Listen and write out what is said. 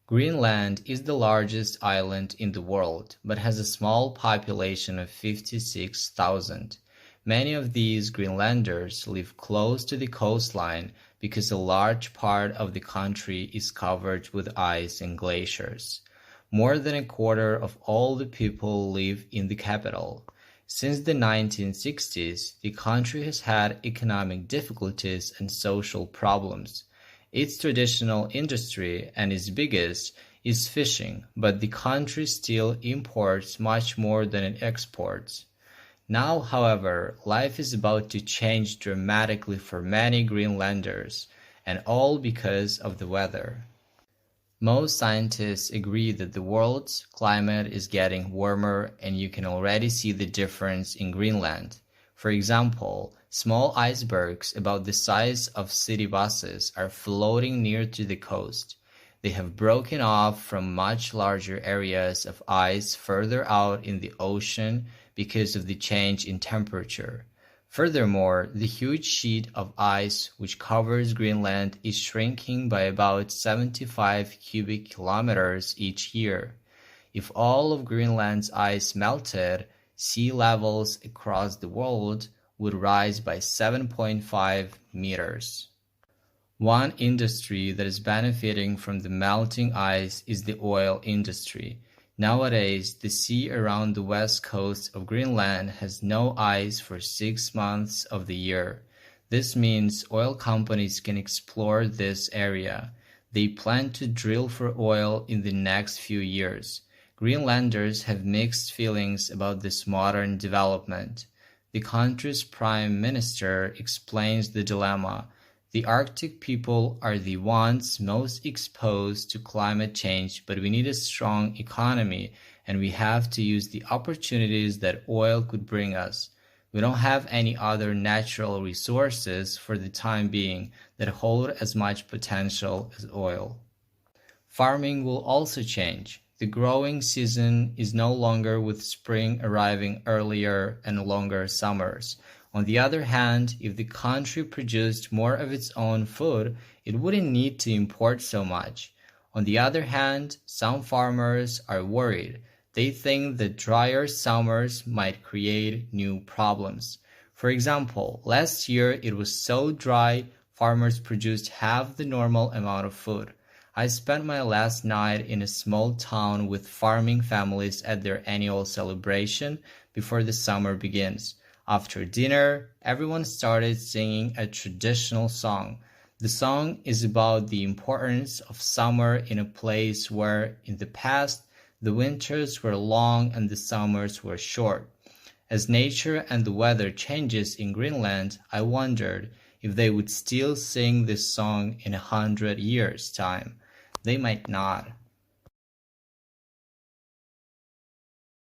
Greenland is the largest island in the world, but has a small population of 56,000. Many of these Greenlanders live close to the coastline because a large part of the country is covered with ice and glaciers. More than a quarter of all the people live in the capital. Since the 1960s, the country has had economic difficulties and social problems. Its traditional industry, and its biggest, is fishing, but the country still imports much more than it exports. Now, however, life is about to change dramatically for many Greenlanders, and all because of the weather. Most scientists agree that the world's climate is getting warmer, and you can already see the difference in Greenland. For example, small icebergs about the size of city buses are floating near to the coast. They have broken off from much larger areas of ice further out in the ocean because of the change in temperature. Furthermore, the huge sheet of ice which covers Greenland is shrinking by about 75 cubic kilometers each year. If all of Greenland's ice melted, sea levels across the world would rise by 7.5 meters. One industry that is benefiting from the melting ice is the oil industry. Nowadays, the sea around the west coast of Greenland has no ice for 6 months of the year. This means oil companies can explore this area. They plan to drill for oil in the next few years. Greenlanders have mixed feelings about this modern development. The country's prime minister explains the dilemma. The Arctic people are the ones most exposed to climate change, but we need a strong economy, and we have to use the opportunities that oil could bring us. We don't have any other natural resources for the time being that hold as much potential as oil. Farming will also change. The growing season is no longer with spring arriving earlier and longer summers. On the other hand, if the country produced more of its own food, it wouldn't need to import so much. On the other hand, some farmers are worried. They think that drier summers might create new problems. For example, last year it was so dry, farmers produced half the normal amount of food. I spent my last night in a small town with farming families at their annual celebration before the summer begins. After dinner, everyone started singing a traditional song. The song is about the importance of summer in a place where, in the past, the winters were long and the summers were short. As nature and the weather changes in Greenland, I wondered if they would still sing this song in 100 years' time. They might not.